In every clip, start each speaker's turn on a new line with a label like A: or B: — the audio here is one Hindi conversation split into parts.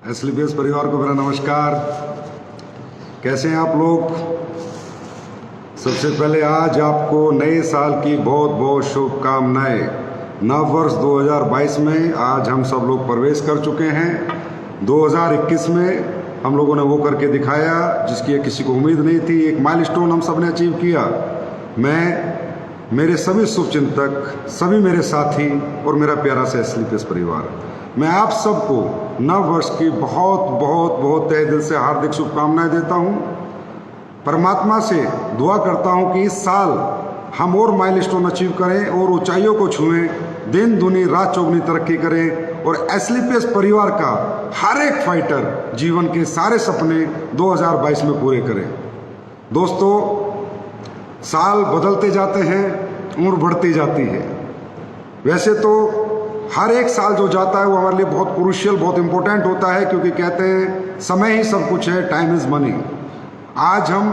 A: एसलीपीएस परिवार को मेरा नमस्कार। कैसे हैं आप लोग? सबसे पहले आज आपको नए साल की बहुत बहुत शुभकामनाएं। नव वर्ष 2022 में आज हम सब लोग प्रवेश कर चुके हैं। 2021 में हम लोगों ने वो करके दिखाया जिसकी किसी को उम्मीद नहीं थी। एक माइलस्टोन हम सब ने अचीव किया। मैं, मेरे सभी शुभचिंतक, सभी मेरे साथी और मेरा प्यारा सा एसलीपीएस परिवार, मैं आप सबको नव वर्ष की बहुत बहुत बहुत तहे दिल से हार्दिक शुभकामनाएं देता हूं। परमात्मा से दुआ करता हूं कि इस साल हम और माइलस्टोन अचीव करें और ऊंचाइयों को छुएं, दिन दुनी रात चौगुनी तरक्की करें और एसलीपीएस परिवार का हर एक फाइटर जीवन के सारे सपने 2022 में पूरे करें। दोस्तों, साल बदलते जाते हैं, उम्र बढ़ती जाती है। वैसे तो हर एक साल जो जाता है वो हमारे लिए बहुत क्रूशियल, बहुत इंपॉर्टेंट होता है, क्योंकि कहते हैं समय ही सब कुछ है, टाइम इज़ मनी। आज हम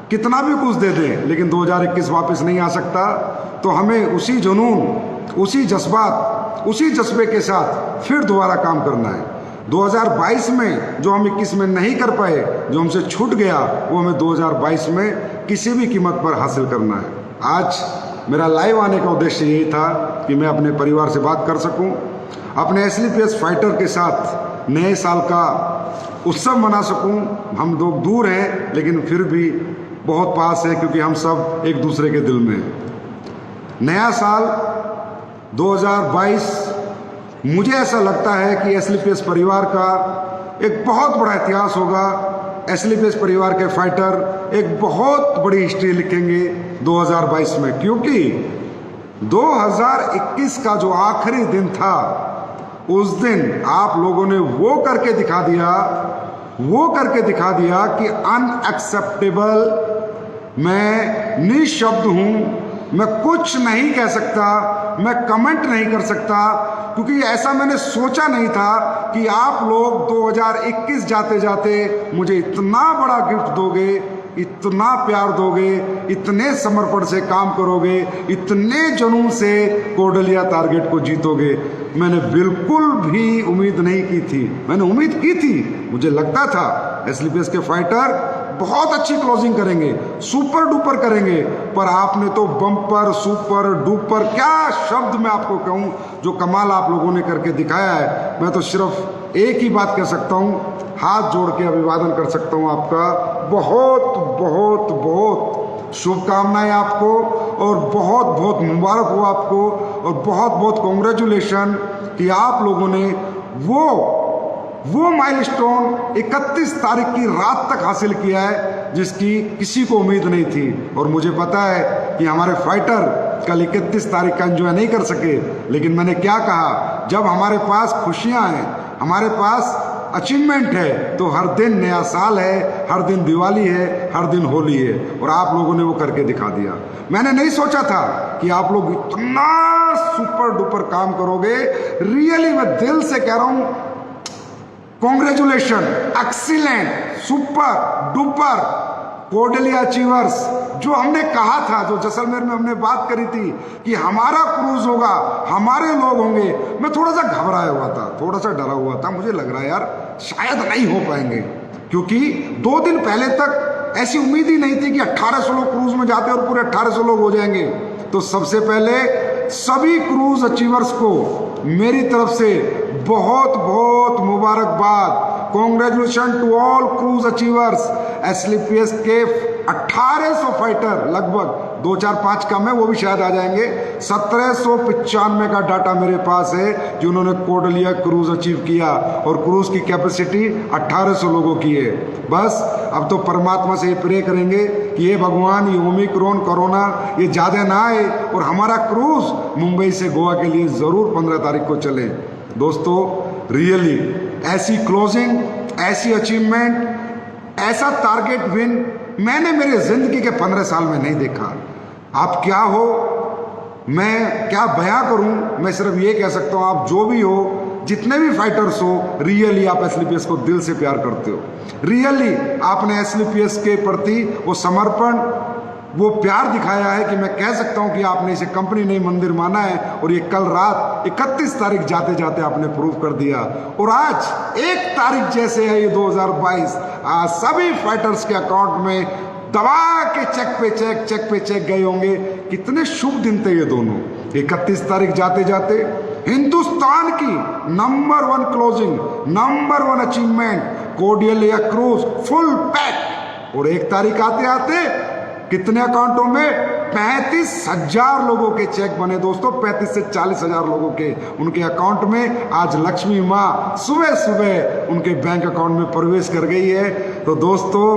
A: कितना भी कुछ दे दें लेकिन 2021 वापस नहीं आ सकता। तो हमें उसी जुनून, उसी जज्बात, उसी जज्बे के साथ फिर दोबारा काम करना है। 2022 में जो हम 21 में नहीं कर पाए, जो हमसे छूट गया, वो हमें 2022 में किसी भी कीमत पर हासिल करना है। आज मेरा लाइव आने का उद्देश्य यही था कि मैं अपने परिवार से बात कर सकूं, अपने एसलीपीएस फाइटर के साथ नए साल का उत्सव मना सकूं। हम लोग दूर हैं लेकिन फिर भी बहुत पास है, क्योंकि हम सब एक दूसरे के दिल में हैं। नया साल 2022 मुझे ऐसा लगता है कि एसलीपीएस परिवार का एक बहुत बड़ा इतिहास होगा। एसलीपीएस परिवार के फाइटर एक बहुत बड़ी हिस्ट्री लिखेंगे 2022 में, क्योंकि 2021 का जो आखिरी दिन था, उस दिन आप लोगों ने वो करके दिखा दिया कि अनएक्सेप्टेबल। मैं निशब्द हूं, मैं कुछ नहीं कह सकता, मैं कमेंट नहीं कर सकता, क्योंकि ऐसा मैंने सोचा नहीं था कि आप लोग 2021 जाते जाते मुझे इतना बड़ा गिफ्ट दोगे, इतना प्यार दोगे, इतने समर्पण से काम करोगे, इतने जुनून से कोडलिया टारगेट को जीतोगे। मैंने बिल्कुल भी उम्मीद नहीं की थी। मैंने उम्मीद की थी, मुझे लगता था एसलीपीएस के फाइटर बहुत अच्छी क्लोजिंग करेंगे, सुपर डुपर करेंगे, पर आपने तो बम्पर, सुपर डुपर, क्या शब्द मैं आपको कहूं, जो कमाल आप लोगों ने करके दिखाया है। मैं तो सिर्फ एक ही बात कह सकता हूं, हाथ जोड़ के अभिवादन कर सकता हूं आपका। बहुत बहुत बहुत शुभकामनाएं आपको और बहुत बहुत मुबारक हो आपको और बहुत बहुत कॉन्ग्रेचुलेशन कि आप लोगों ने वो माइलस्टोन 31 तारीख की रात तक हासिल किया है जिसकी किसी को उम्मीद नहीं थी। और मुझे पता है कि हमारे फाइटर कल 31 तारीख का एंजॉय नहीं कर सके, लेकिन मैंने क्या कहा, जब हमारे पास खुशियां हैं, हमारे पास अचीवमेंट है, तो हर दिन नया साल है, हर दिन दिवाली है, हर दिन होली है, और आप लोगों ने वो करके दिखा दिया। मैंने नहीं सोचा था कि आप लोग इतना सुपर डुपर काम करोगे। रियली मैं दिल से कह रहा हूं, कॉन्ग्रेचुलेशन, एक्सीलेंट, सुपर डुपर कोडलिया अचीवर्स। जो हमने कहा था, जो जैसलमेर में हमने बात करी थी कि हमारा क्रूज होगा, हमारे लोग होंगे, मैं थोड़ा सा घबराया हुआ था, थोड़ा सा डरा हुआ था। मुझे लग रहा है यार शायद नहीं हो पाएंगे, क्योंकि 2 दिन पहले तक ऐसी उम्मीद ही नहीं थी कि 1800 लोग क्रूज में जाते और पूरे 1800 लोग हो जाएंगे। तो सबसे पहले सभी क्रूज अचीवर्स को मेरी तरफ से बहुत बहुत मुबारकबाद। Congratulation to all cruise achievers. एसलीपीएस के 1800 फाइटर, लगभग 2-4-5 कम है, वो भी शायद आ जाएंगे। 1795 का डाटा मेरे पास है जिन्होंने कोडलिया क्रूज अचीव किया, और क्रूज की कैपेसिटी 1800 लोगों की है। बस अब तो परमात्मा से प्रे करेंगे कि ये भगवान, ये ओमिक्रॉन कोरोना ये ज़्यादा ना आए और हमारा क्रूज मुंबई से गोवा के लिए ज़रूर 15 तारीख को चले। दोस्तों, रियली ऐसी क्लोजिंग, ऐसी अचीवमेंट, ऐसा टारगेट विन मैंने मेरे जिंदगी के 15 साल में नहीं देखा। आप क्या हो, मैं क्या बयां करूं। मैं सिर्फ ये कह सकता हूं, आप जो भी हो, जितने भी फाइटर्स हो, रियली आप एसलीपीएस को दिल से प्यार करते हो। रियली आपने एसलीपीएस के प्रति वो समर्पण, वो प्यार दिखाया है कि मैं कह सकता हूं कि आपने इसे कंपनी नहीं मंदिर माना है। और ये कल रात 31 तारीख जाते जाते आपने प्रूव कर दिया। और आज 1 तारीख जैसे है ये 2022, आज सभी फाइटर्स के अकाउंट में दबा के चेक पे चेक गए होंगे। कितने शुभ दिन थे ये दोनों। 31 तारीख जाते जाते हिंदुस्तान की number 1 closing, number 1 achievement, cordial cruise full pack. और 1 तारीख आते आते कितने अकाउंटों में 35,000 लोगों के चेक बने दोस्तों। 35 से 40,000 लोगों के उनके अकाउंट में आज लक्ष्मी माँ सुबह सुबह उनके बैंक अकाउंट में प्रवेश कर गई है। तो दोस्तों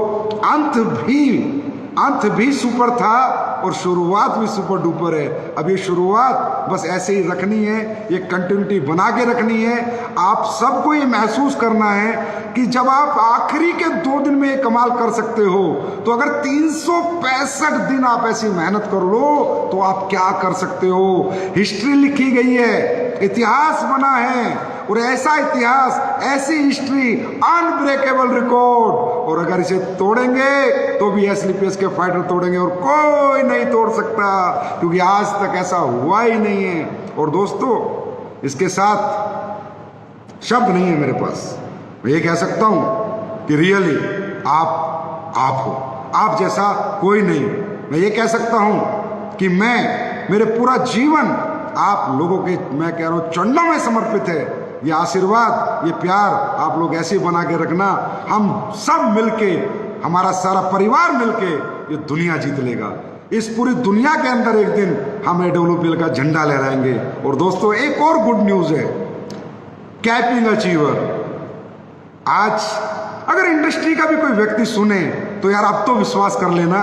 A: अंत भी सुपर था और शुरुआत भी सुपर डुपर है। अब ये शुरुआत बस ऐसे ही रखनी है, ये कंटिन्यूटी बना के रखनी है। आप सबको ये महसूस करना है कि जब आप आखिरी के 2 दिन में ये कमाल कर सकते हो, तो अगर 365 दिन आप ऐसी मेहनत कर लो तो आप क्या कर सकते हो। हिस्ट्री लिखी गई है, इतिहास बना है, और ऐसा इतिहास, ऐसी हिस्ट्री, अनब्रेकेबल रिकॉर्ड। और अगर इसे तोड़ेंगे तो भी एसलीपीएस के फाइटर तोड़ेंगे और कोई नहीं तोड़ सकता, क्योंकि आज तक ऐसा हुआ ही नहीं है। और दोस्तों इसके साथ शब्द नहीं है मेरे पास। मैं ये कह सकता हूं कि रियली आप हो, आप जैसा कोई नहीं। मैं ये कह सकता हूं कि मेरे पूरा जीवन आप लोगों के, मैं कह रहा हूं, चरणों में समर्पित है। ये आशीर्वाद, ये प्यार आप लोग ऐसे बना के रखना। हम सब मिलके, हमारा सारा परिवार मिलके ये दुनिया जीत लेगा। इस पूरी दुनिया के अंदर एक दिन हम AWPL का झंडा लहराएंगे। और दोस्तों एक और गुड न्यूज है, कैपिंग अचीवर। आज अगर इंडस्ट्री का भी कोई व्यक्ति सुने तो यार आप तो विश्वास कर लेना,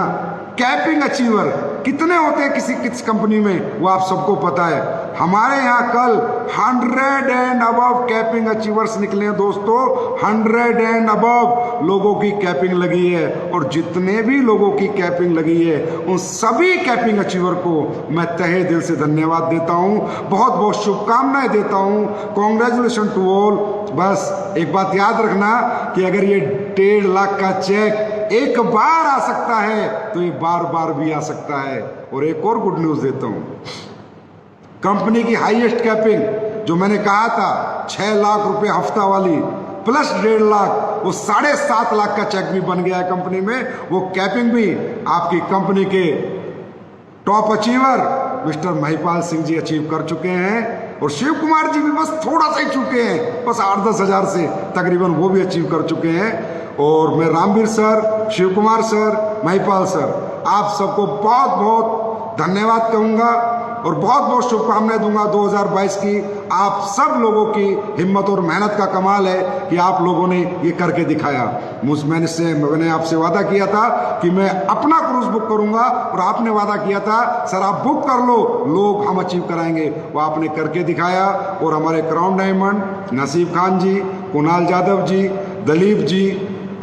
A: कैपिंग अचीवर कितने होते हैं किस कंपनी में, वो आप सबको पता है। हमारे यहाँ कल 100 एंड अबव कैपिंग अचीवर्स निकले हैं दोस्तों। 100 एंड अबव लोगों की कैपिंग लगी है। और जितने भी लोगों की कैपिंग लगी है उन सभी कैपिंग अचीवर को मैं तहे दिल से धन्यवाद देता हूँ, बहुत बहुत शुभकामनाएं देता हूँ। Congratulation to all. बस एक बात याद रखना कि अगर ये 1.5 लाख का चेक एक बार आ सकता है तो ये बार बार भी आ सकता है। और एक और गुड न्यूज देता हूं, कंपनी की हाईएस्ट कैपिंग जो मैंने कहा था 6 लाख रुपए हफ्ता वाली प्लस 1.5 लाख, वो 7.5 लाख का चेक भी बन गया है कंपनी में। वो कैपिंग भी आपकी कंपनी के top achiever mister Mahipal Singh ji achieve कर चुके हैं। और शिव कुमार जी भी बस थोड़ा सा ही चुके हैं, बस 8-10 हजार से तकरीबन वो भी अचीव कर चुके हैं। और मैं Ramveer sir, Shiv Kumar sir, Mahipal sir, आप सबको बहुत बहुत धन्यवाद कहूँगा और बहुत बहुत शुभकामनाएं दूंगा 2022 की। आप सब लोगों की हिम्मत और मेहनत का कमाल है कि आप लोगों ने ये करके दिखाया। मैंने आपसे वादा किया था कि मैं अपना क्रूज बुक करूंगा और आपने वादा किया था सर आप बुक कर लो, लोग हम अचीव कराएंगे। वो आपने करके दिखाया। और हमारे क्राउन डायमंड नसीब खान जी, कुणाल यादव जी, दलीप जी,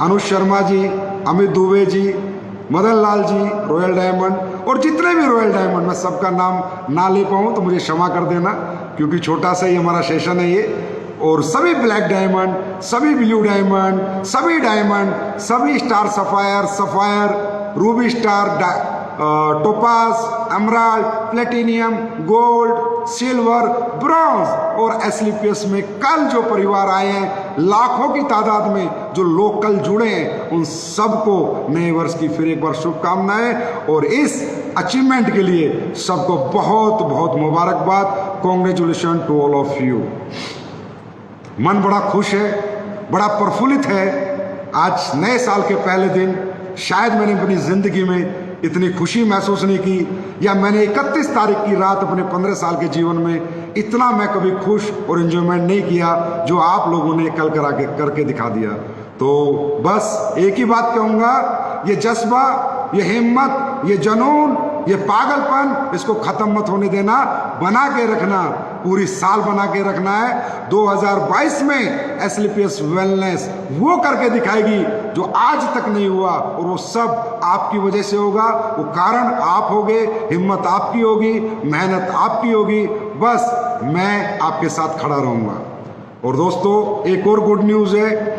A: अनुज शर्मा जी, अमित दुबे जी, मदन लाल जी, रॉयल डायमंड और जितने भी रॉयल डायमंड, मैं सबका नाम ना ले पाऊँ तो मुझे क्षमा कर देना, क्योंकि छोटा सा ही हमारा सेशन है ये। और सभी ब्लैक डायमंड, सभी ब्लू डायमंड, सभी star sapphire, Ruby star, topaz, emerald, platinum, gold, silver, bronze और एसलीपीएस में कल जो परिवार आए हैं लाखों की तादाद में, जो लोग कल जुड़े हैं, उन सबको नए वर्ष की फिर एक बार शुभकामनाएं। और इस अचीवमेंट के लिए सबको बहुत बहुत मुबारकबाद। Congratulation to all of you. मन बड़ा खुश है, बड़ा प्रफुल्लित है। आज नए साल के पहले दिन शायद मैंने अपनी जिंदगी में इतनी खुशी महसूस नहीं की, या मैंने 31 तारीख की रात अपने 15 साल के जीवन में इतना मैं कभी खुश और एंजॉयमेंट नहीं किया जो आप लोगों ने कल करके दिखा दिया। तो बस एक ही बात कहूँगा, ये जज्बा, ये हिम्मत, ये जुनून, ये पागलपन, इसको खत्म मत होने देना, बना के रखना, पूरी साल बना के रखना है। 2022 में एसलीपीएस वेलनेस वो करके दिखाएगी जो आज तक नहीं हुआ, और वो सब आपकी वजह से होगा। वो कारण आप होगे, हिम्मत आपकी होगी, मेहनत आपकी होगी। बस मैं आपके साथ खड़ा रहूंगा। और दोस्तों एक और गुड न्यूज है,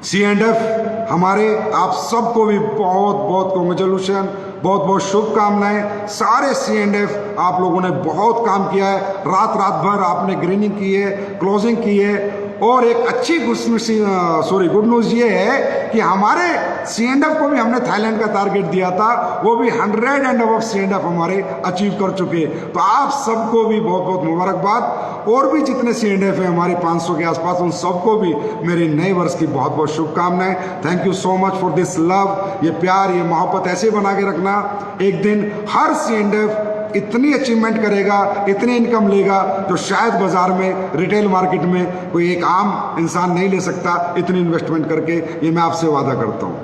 A: C&F हमारे, आप सबको भी बहुत बहुत कॉन्ग्रेचुलेशन, बहुत बहुत शुभकामनाएं। सारे C&F आप लोगों ने बहुत काम किया है, रात रात भर आपने ग्रीनिंग की है, क्लोजिंग की है। और एक अच्छी गुड न्यूज़ ये है कि हमारे C&F को भी हमने थाईलैंड का टारगेट दिया था, वो भी 100 एंड अबव C&F हमारे अचीव कर चुके। तो आप सबको भी बहुत बहुत मुबारकबाद। और भी जितने C&F है हमारे 500 के आसपास, उन सबको भी मेरे नए वर्ष की बहुत बहुत शुभकामनाएं। Thank you so much for this love. ये प्यार, ये मोहब्बत ऐसे बना के रखना। एक दिन हर C&F इतनी अचीवमेंट करेगा, इतनी इनकम लेगा जो शायद बाजार में, रिटेल मार्केट में कोई एक आम इंसान नहीं ले सकता, इतनी इन्वेस्टमेंट करके। ये मैं आपसे वादा करता हूं।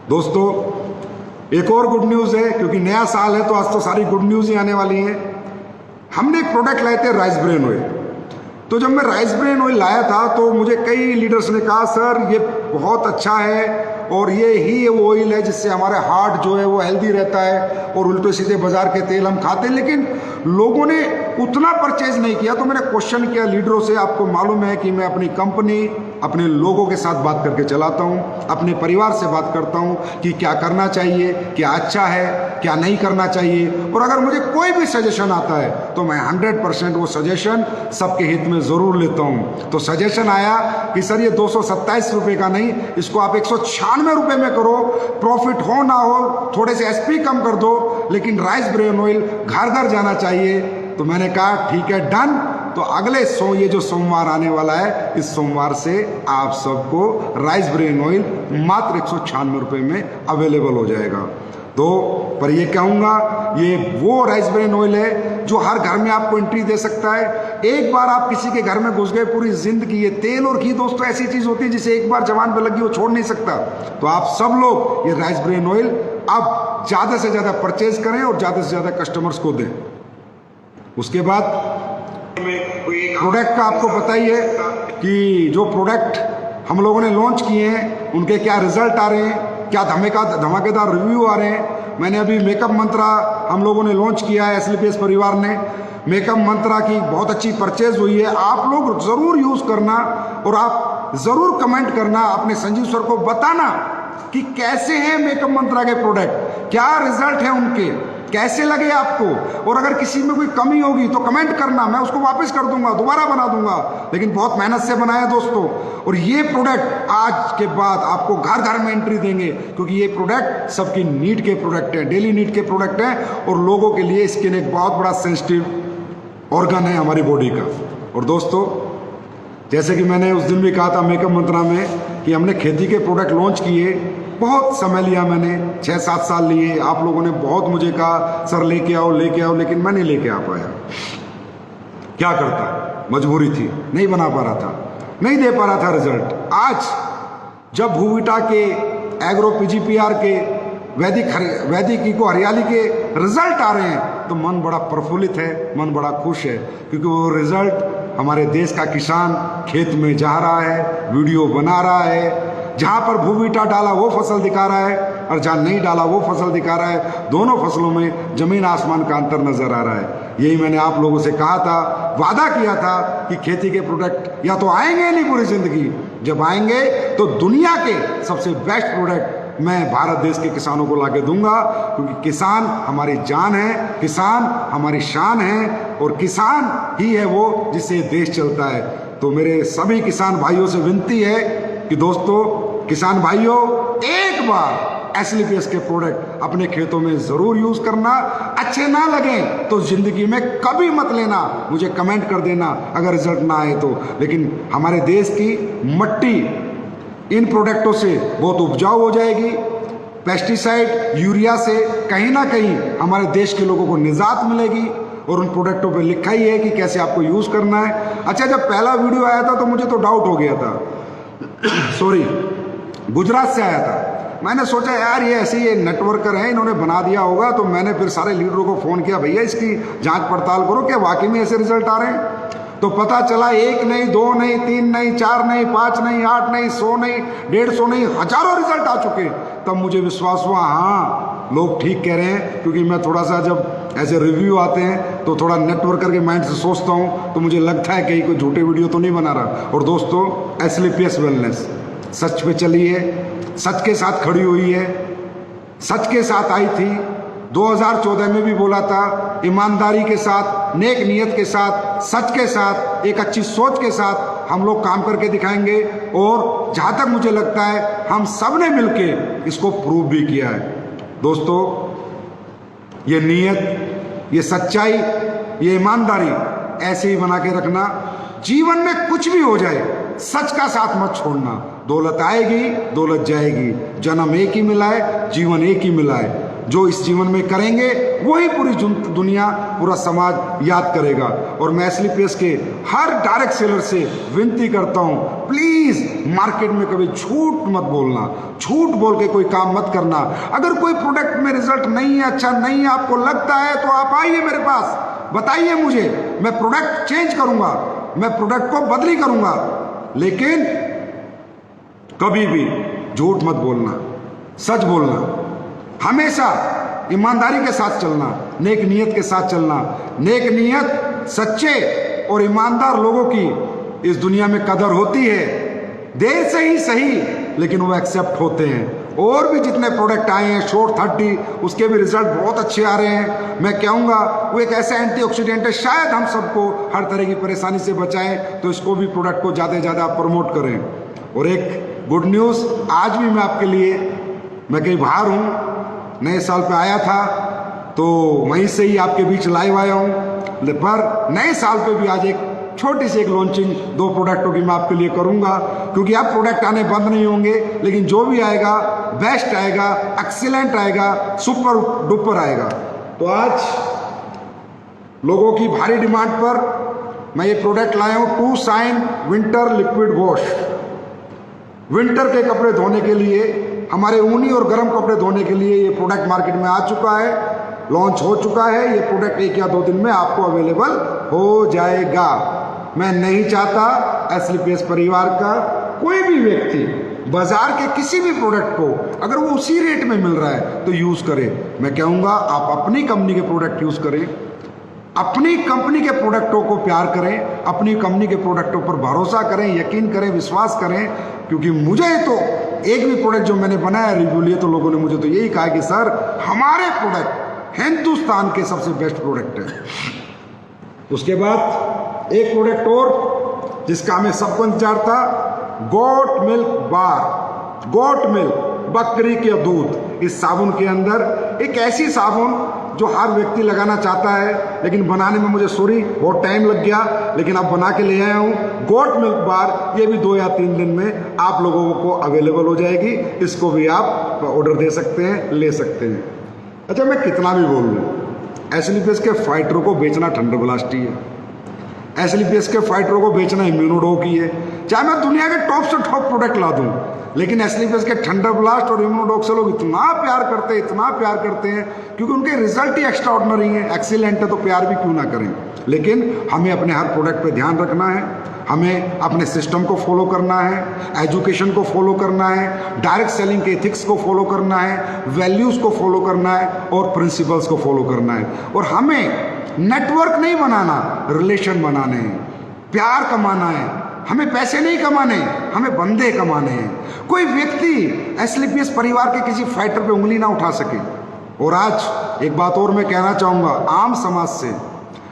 A: दोस्तों, एक और गुड न्यूज़ है, क्योंकि नया साल है तो आज तो सारी गुड न्यूज़ ही आने वाली हैं। हमने एक प्रोडक्ट लाए थे, राइस ब्रेन ऑयल। तो जब मैं राइस ब्रेन ऑयल लाया था तो मुझे कई लीडर्स ने कहा, सर ये बहुत अच्छा है और ये ही वो ऑयल है जिससे हमारा हार्ट जो है वो हेल्दी रहता है, और उल्टे सीधे बाजार के तेल हम खाते हैं। लेकिन लोगों ने उतना परचेज नहीं किया। तो मैंने क्वेश्चन किया लीडरों से। आपको मालूम है कि मैं अपनी कंपनी अपने लोगों के साथ बात करके चलाता हूं, अपने परिवार से बात करता हूं कि क्या करना चाहिए, क्या अच्छा है, क्या नहीं करना चाहिए। और अगर मुझे कोई भी सजेशन आता है तो मैं 100% वो सजेशन सबके हित में ज़रूर लेता हूं। तो सजेशन आया कि सर ये 227 रुपये का नहीं, इसको आप 196 रुपये में करो, प्रॉफिट हो ना हो थोड़े से SP कम कर दो, लेकिन राइस ब्रेन ऑयल घर घर जाना चाहिए। तो मैंने कहा ठीक है, डन। तो अगले ये जो सोमवार आने वाला है, इस सोमवार से आप सबको राइस ब्रेन ऑयल मात्र 196 रुपये में अवेलेबल हो जाएगा। तो पर ये कहूँगा, ये वो राइस ब्रेन ऑयल है जो हर घर में आपको एंट्री दे सकता है। एक बार आप किसी के घर में घुस गए, पूरी जिंदगी। ये तेल और घी दोस्तों ऐसी चीज़ होती है जिसे एक बार जवान पे लगी वो छोड़ नहीं सकता। तो आप सब लोग ये राइस ब्रेन ऑयल अब ज़्यादा से ज़्यादा परचेज करें और ज़्यादा से ज़्यादा कस्टमर्स को दें। उसके बाद प्रोडक्ट का आपको पता ही है कि जो प्रोडक्ट हम लोगों ने लॉन्च किए हैं उनके क्या रिजल्ट आ रहे हैं, क्या धमाकेदार रिव्यू आ रहे हैं। मैंने अभी मेकअप मंत्रा हम लोगों ने लॉन्च किया है, SLPS परिवार ने। मेकअप मंत्रा की बहुत अच्छी परचेज हुई है। आप लोग ज़रूर यूज़ करना और आप ज़रूर कमेंट करना, अपने संजीव सर को बताना कि कैसे हैं मेकअप मंत्रा के प्रोडक्ट, क्या रिजल्ट है उनके, कैसे लगे आपको। और अगर किसी में कोई कमी होगी तो कमेंट करना, मैं उसको वापस कर दूंगा, दोबारा बना दूंगा। लेकिन बहुत मेहनत से बनाया दोस्तों। और ये प्रोडक्ट आज के बाद आपको घर घर में एंट्री देंगे, क्योंकि ये प्रोडक्ट सबकी नीड के प्रोडक्ट हैं, डेली नीड के प्रोडक्ट हैं। और लोगों के लिए स्किन एक बहुत बड़ा सेंसिटिव ऑर्गन है हमारी बॉडी का। और दोस्तों, जैसे कि मैंने उस दिन भी कहा था मेकअप मंत्रा में कि हमने खेती के प्रोडक्ट लॉन्च किए, बहुत समय लिया, मैंने 6-7 साल लिए। आप लोगों ने बहुत मुझे कहा सर लेके आओ, लेकिन मैं नहीं लेके आ पाया। क्या करता, मजबूरी थी, नहीं बना पा रहा था, नहीं दे पा रहा था रिजल्ट। आज जब भूविटा के, एग्रो PGPR के, वैदिक इको हरियाली के रिजल्ट आ रहे हैं तो मन बड़ा प्रफुल्लित है, मन बड़ा खुश है। क्योंकि वो रिजल्ट हमारे देश का किसान खेत में जा रहा है, वीडियो बना रहा है। जहाँ पर भूविटा डाला वो फसल दिखा रहा है और जहाँ नहीं डाला वो फसल दिखा रहा है। दोनों फसलों में जमीन आसमान का अंतर नजर आ रहा है। यही मैंने आप लोगों से कहा था, वादा किया था कि खेती के प्रोडक्ट या तो आएंगे नहीं पूरी जिंदगी, जब आएंगे तो दुनिया के सबसे बेस्ट प्रोडक्ट मैं भारत देश के किसानों को लाके दूंगा। क्योंकि किसान हमारी जान है, किसान हमारी शान है, और किसान ही है वो जिससे देश चलता है। तो मेरे सभी किसान भाइयों से विनती है कि दोस्तों, किसान भाइयों, एक बार SLPS के प्रोडक्ट अपने खेतों में जरूर यूज करना। अच्छे ना लगे तो जिंदगी में कभी मत लेना, मुझे कमेंट कर देना अगर रिजल्ट ना आए तो। लेकिन हमारे देश की मट्टी इन प्रोडक्टों से बहुत उपजाऊ हो जाएगी। पेस्टिसाइड, यूरिया से कहीं ना कहीं हमारे देश के लोगों को निजात मिलेगी। और उन प्रोडक्टों पे लिखा ही है कि कैसे आपको यूज़ करना है। अच्छा, जब पहला वीडियो आया था तो मुझे तो डाउट हो गया था सॉरी, गुजरात से आया था। मैंने सोचा यार ये ऐसे ही नेटवर्कर हैं, इन्होंने बना दिया होगा। तो मैंने फिर सारे लीडरों को फ़ोन किया, भैया इसकी जांच पड़ताल करो, क्या वाकई में ऐसे रिजल्ट आ रहे हैं। तो पता चला 1 नहीं, 2 नहीं, 3 नहीं, 4 नहीं, 5 नहीं, 8 नहीं, 100 नहीं, 150 नहीं, हजारों रिजल्ट आ चुके। तब मुझे विश्वास हुआ, हाँ लोग ठीक कह रहे हैं। क्योंकि मैं थोड़ा सा जब ऐसे रिव्यू आते हैं तो थोड़ा नेटवर्कर के माइंड से सोचता हूँ, तो मुझे लगता है कहीं कोई झूठे वीडियो तो नहीं बना रहा। और दोस्तों, SLPS वेलनेस सच पे चली है, सच के साथ खड़ी हुई है, सच के साथ आई थी। 2014 में भी बोला था, ईमानदारी के साथ, नेक नीयत के साथ, सच के साथ, एक अच्छी सोच के साथ हम लोग काम करके दिखाएंगे। और जहाँ तक मुझे लगता है हम सब ने मिलके इसको प्रूव भी किया है। दोस्तों, ये नीयत, ये सच्चाई, ये ईमानदारी ऐसे ही बना के रखना। जीवन में कुछ भी हो जाए, सच का साथ मत छोड़ना। दौलत आएगी, दौलत जाएगी, जन्म एक ही मिला है, जीवन एक ही मिला है। जो इस जीवन में करेंगे वही पूरी दुनिया, पूरा समाज याद करेगा। और मैं एसली पेस के हर डायरेक्ट सेलर से विनती करता हूं, प्लीज मार्केट में कभी झूठ मत बोलना, झूठ बोल के कोई काम मत करना। अगर कोई प्रोडक्ट में रिजल्ट नहीं है, अच्छा नहीं है, आपको लगता है, तो आप आइए मेरे पास, बताइए मुझे, मैं प्रोडक्ट चेंज करूंगा, मैं प्रोडक्ट को बदली करूंगा। लेकिन कभी भी झूठ मत बोलना, सच बोलना, हमेशा ईमानदारी के साथ चलना, नेक नीयत के साथ चलना। नेक नीयत, सच्चे और ईमानदार लोगों की इस दुनिया में कदर होती है। देर से ही सही, लेकिन वो एक्सेप्ट होते हैं। और भी जितने प्रोडक्ट आए हैं शॉर्ट 30, उसके भी रिजल्ट बहुत अच्छे आ रहे हैं। मैं कहूँगा वो एक ऐसा एंटीऑक्सीडेंट है, शायद हम सबको हर तरह की परेशानी से बचाएं, तो इसको भी प्रोडक्ट को ज़्यादा से ज़्यादा प्रमोट करें। और एक गुड न्यूज़ आज भी मैं आपके लिए, मैं कहीं बाहर हूँ, नए साल पे आया था, तो वहीं से ही आपके बीच लाइव आया हूँ। पर नए साल पे भी आज एक छोटी सी एक लॉन्चिंग 2 प्रोडक्टों की मैं आपके लिए करूँगा, क्योंकि अब प्रोडक्ट आने बंद नहीं होंगे, लेकिन जो भी आएगा बेस्ट आएगा, एक्सीलेंट आएगा, सुपर डुपर आएगा। तो आज लोगों की भारी डिमांड पर मैं ये प्रोडक्ट लाया हूँ, टू साइन विंटर लिक्विड वॉश। विंटर के कपड़े धोने के लिए, हमारे ऊनी और गर्म कपड़े धोने के लिए ये प्रोडक्ट मार्केट में आ चुका है, लॉन्च हो चुका है। ये प्रोडक्ट 1 या 2 दिन में आपको अवेलेबल हो जाएगा। मैं नहीं चाहता एसली पेस परिवार का कोई भी व्यक्ति बाजार के किसी भी प्रोडक्ट को, अगर वो उसी रेट में मिल रहा है तो यूज़ करे। मैं कहूँगा आप अपनी कंपनी के प्रोडक्ट यूज़ करें, अपनी कंपनी के प्रोडक्टों को प्यार करें, अपनी कंपनी के प्रोडक्टों पर भरोसा करें, यकीन करें, विश्वास करें। क्योंकि मुझे तो एक भी प्रोडक्ट जो मैंने बनाया, रिव्यू लिए, तो लोगों ने मुझे तो यही कहा कि सर हमारे प्रोडक्ट हिंदुस्तान के सबसे बेस्ट प्रोडक्ट है। उसके बाद एक प्रोडक्ट और जिसका हमें सबको इंतजार था, goat milk bar. Goat milk, बकरी के दूध। इस साबुन के अंदर एक ऐसी साबुन जो हर व्यक्ति लगाना चाहता है, लेकिन बनाने में मुझे बहुत टाइम लग गया, लेकिन अब बना के ले आया हूँ। गोट मिल्क बार, ये भी 2 या 3 दिन में आप लोगों को अवेलेबल हो जाएगी। इसको भी आप ऑर्डर दे सकते हैं, ले सकते हैं। अच्छा, मैं कितना भी बोल लूँ, एसली पेस के फाइटरों को बेचना थंडर ब्लास्ट ही है, एसली पेस के फाइटरों को बेचना इम्यूनोडॉक ही है। चाहे मैं दुनिया के टॉप से टॉप प्रोडक्ट ला दूँ, लेकिन एसली पेस के थंडर ब्लास्ट और इम्यूनोडॉक से लोग इतना प्यार करते हैं, इतना प्यार करते हैं, क्योंकि उनके रिजल्ट ही एक्स्ट्रा ऑर्डिनरी है, एक्सीलेंट है, तो प्यार भी क्यों ना करें। लेकिन हमें अपने हर प्रोडक्ट पे ध्यान रखना है, हमें अपने सिस्टम को फॉलो करना है, एजुकेशन को फॉलो करना है, डायरेक्ट सेलिंग के एथिक्स को फॉलो करना है, वैल्यूज़ को फॉलो करना है और प्रिंसिपल्स को फॉलो करना है। और हमें नेटवर्क नहीं बनाना, रिलेशन बनाने हैं, प्यार कमाना है। हमें पैसे नहीं कमाने, हमें बंदे कमाने हैं। कोई व्यक्ति एसली पेस परिवार के किसी फाइटर पे उंगली ना उठा सके। और आज एक बात और मैं कहना चाहूँगा आम समाज से,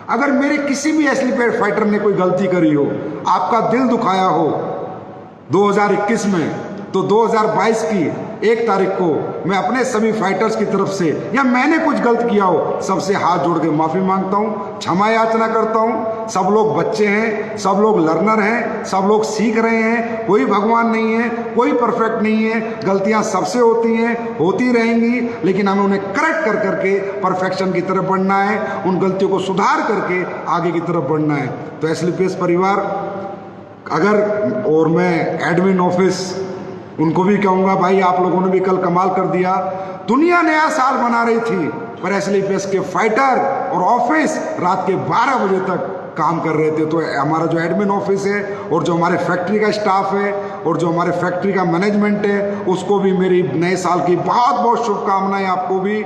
A: अगर मेरे किसी भी एसली पेस फाइटर ने कोई गलती करी हो, आपका दिल दुखाया हो 2021 में, तो 2022 की 1 तारीख को मैं अपने सभी फाइटर्स की तरफ से, या मैंने कुछ गलत किया हो, सबसे हाथ जोड़ के माफ़ी मांगता हूँ, क्षमा याचना करता हूँ। सब लोग बच्चे हैं, सब लोग लर्नर हैं, सब लोग सीख रहे हैं, कोई भगवान नहीं है, कोई परफेक्ट नहीं है। गलतियाँ सबसे होती हैं, होती रहेंगी, लेकिन हमें उन्हें करेक्ट कर करके परफेक्शन की तरफ बढ़ना है, उन गलतियों को सुधार करके आगे की तरफ बढ़ना है। तो एसली पेस परिवार अगर, और मैं एडमिन ऑफिस उनको भी कहूँगा, भाई आप लोगों ने भी कल कमाल कर दिया। दुनिया नया साल मना रही थी, पर एसली पेस के फाइटर और ऑफिस रात के 12 बजे तक काम कर रहे थे। तो हमारा जो एडमिन ऑफिस है और जो हमारे फैक्ट्री का स्टाफ है और जो हमारे फैक्ट्री का मैनेजमेंट है, उसको भी मेरी नए साल की बहुत बहुत शुभकामनाएं। आपको भी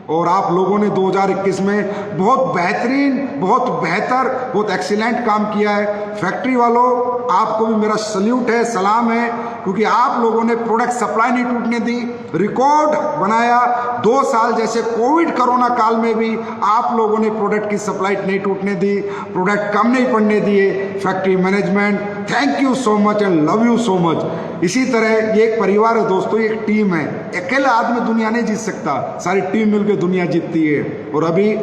A: और आप लोगों ने 2021 में बहुत बेहतरीन, बहुत बेहतर, बहुत एक्सीलेंट काम किया है। फैक्ट्री वालों, आपको भी मेरा सल्यूट है, सलाम है, क्योंकि आप लोगों ने प्रोडक्ट सप्लाई नहीं टूटने दी, रिकॉर्ड बनाया। 2 साल जैसे कोविड कोरोना काल में भी आप लोगों ने प्रोडक्ट की सप्लाई नहीं टूटने दी, प्रोडक्ट कम नहीं पड़ने दिए। Factory management, thank you so much and love you so much. इसी तरह ये एक परिवार है दोस्तों, एक टीम है। अकेला आदमी दुनिया नहीं जीत सकता, सारी टीम मिलकर दुनिया जीतती है। और अभी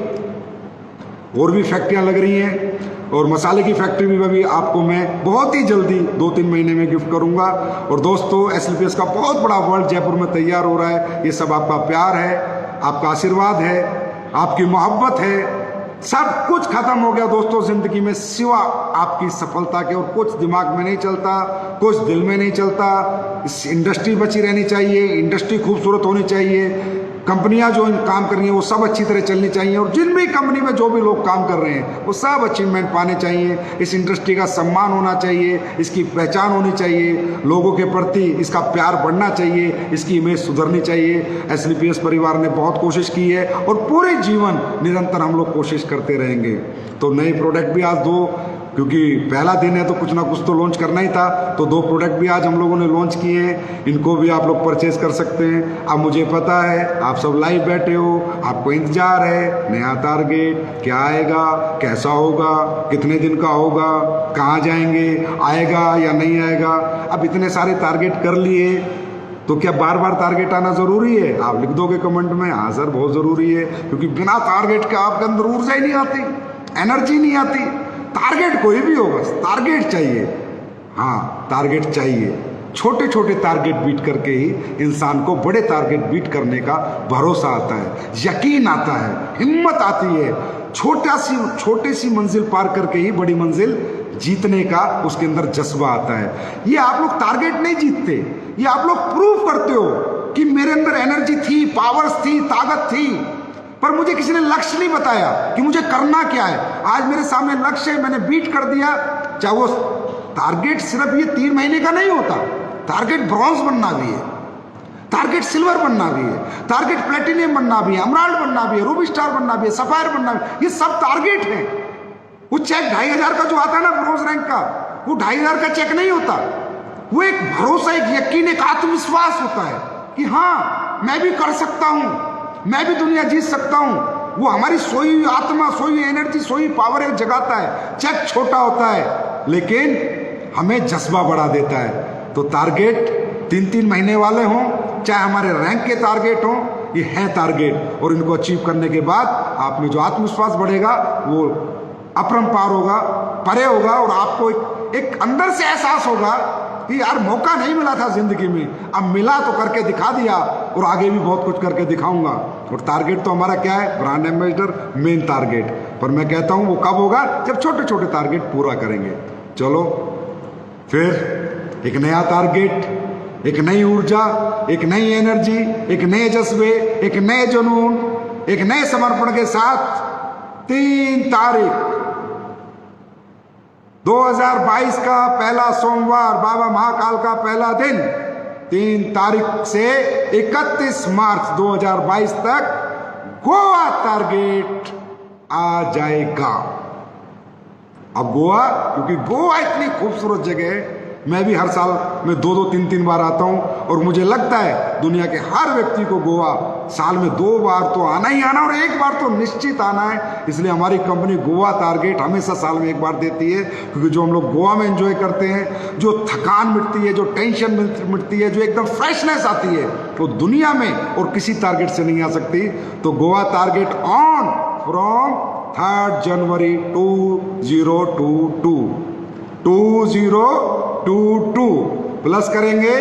A: और भी फैक्ट्रियां लग रही हैं, और मसाले की फैक्ट्री भी अभी आपको मैं बहुत ही जल्दी 2-3 महीने में गिफ्ट करूंगा। और दोस्तों, SLPS का बहुत बड़ा वर्ल्ड जयपुर में तैयार हो रहा है। ये सब आपका प्यार है, आपका आशीर्वाद है, आपकी मोहब्बत है। सब कुछ खत्म हो गया दोस्तों जिंदगी में सिवा आपकी सफलता के, और कुछ दिमाग में नहीं चलता, कुछ दिल में नहीं चलता। इस इंडस्ट्री बची रहनी चाहिए, इंडस्ट्री खूबसूरत होनी चाहिए, कंपनियां जो काम कर रही हैं वो सब अच्छी तरह चलनी चाहिए, और जिन भी कंपनी में जो भी लोग काम कर रहे हैं वो सब अचीवमेंट पाने चाहिए। इस इंडस्ट्री का सम्मान होना चाहिए, इसकी पहचान होनी चाहिए, लोगों के प्रति इसका प्यार बढ़ना चाहिए, इसकी इमेज सुधरनी चाहिए। SLPS परिवार ने बहुत कोशिश की है और पूरे जीवन निरंतर हम लोग कोशिश करते रहेंगे। तो नए प्रोडक्ट भी आज 2, क्योंकि पहला दिन है तो कुछ ना कुछ तो लॉन्च करना ही था, तो 2 प्रोडक्ट भी आज हम लोगों ने लॉन्च किए हैं। इनको भी आप लोग परचेज कर सकते हैं। अब मुझे पता है आप सब लाइव बैठे हो, आपको इंतजार है नया टारगेट क्या आएगा, कैसा होगा, कितने दिन का होगा, कहाँ जाएंगे, आएगा या नहीं आएगा। अब इतने सारे टारगेट कर लिए तो क्या बार बार टारगेट आना जरूरी है? आप लिख दोगे कमेंट में, हाँ सर बहुत जरूरी है, क्योंकि बिना टारगेट के आपके अंदर ऊर्जा ही नहीं आती, एनर्जी नहीं आती। टारगेट कोई भी हो, बस टारगेट चाहिए। हाँ, टारगेट चाहिए। छोटे छोटे टारगेट बीट करके ही इंसान को बड़े टारगेट बीट करने का भरोसा आता है, यकीन आता है, हिम्मत आती है। छोटी सी मंजिल पार करके ही बड़ी मंजिल जीतने का उसके अंदर जज्बा आता है। ये आप लोग टारगेट नहीं जीतते, ये आप लोग प्रूव करते हो कि मेरे अंदर एनर्जी थी, पावर्स थी, ताकत थी, पर मुझे किसी ने लक्ष्य नहीं बताया कि मुझे करना क्या है। आज मेरे सामने लक्ष्य है, मैंने बीट कर दिया। चाहे वो टारगेट सिर्फ ये 3 महीने का नहीं होता, टारगेट ब्रॉन्ज बनना भी है, टारगेट सिल्वर बनना भी है, टारगेट प्लेटिनियम बनना भी है, एमराल्ड बनना भी है, रूबी स्टार बनना भी है, सफायर बनना भी है। ये सब टारगेट है। वो चेक 2500 का जो आता है ना ब्रॉन्ज रैंक का, वो 2500 का चेक नहीं होता। वो एक भरोसा, एक यकीन, एक आत्मविश्वास होता है कि हाँ मैं भी कर सकता हूं, मैं भी दुनिया जीत सकता हूं। वो हमारी सोई हुई आत्मा, सोई हुई एनर्जी, सोई हुई पावर एक जगाता है। चेक छोटा होता है लेकिन हमें जज्बा बढ़ा देता है। तो टारगेट 3-3 महीने वाले हों, चाहे हमारे रैंक के टारगेट हों, ये है टारगेट। और इनको अचीव करने के बाद आप में जो आत्मविश्वास बढ़ेगा वो अपरंपार होगा, परे होगा, और आपको एक अंदर से एहसास होगा कि यार मौका नहीं मिला था जिंदगी में, अब मिला तो करके दिखा दिया, और आगे भी बहुत कुछ करके दिखाऊंगा। और टारगेट तो हमारा क्या है? Brand ambassador, main target. पर मैं कहता हूं वो कब होगा? जब छोटे छोटे टारगेट पूरा करेंगे। चलो फिर एक नया टारगेट, एक नई ऊर्जा, एक नई एनर्जी, एक नए जज्बे, एक नए जुनून, एक नए समर्पण के साथ 3 तारीख 2022 का पहला सोमवार, बाबा महाकाल का पहला दिन, 3 तारीख से 31 मार्च 2022 तक गोवा टारगेट आ जाएगा। अब गोवा, क्योंकि गोवा इतनी खूबसूरत जगह है, मैं भी हर साल में 2-2, 3-3 बार आता हूं, और मुझे लगता है दुनिया के हर व्यक्ति को गोवा साल में 2 बार तो आना ही आना, और 1 बार तो निश्चित आना है। इसलिए हमारी कंपनी गोवा टारगेट हमेशा साल में 1 बार देती है, क्योंकि जो हम लोग गोवा में एंजॉय करते हैं, जो थकान मिटती है, जो टेंशन मिटती है, जो एकदम फ्रेशनेस आती है, तो दुनिया में और किसी टारगेट से नहीं आ सकती। तो Goa target on from 3 January 2022 plus करेंगे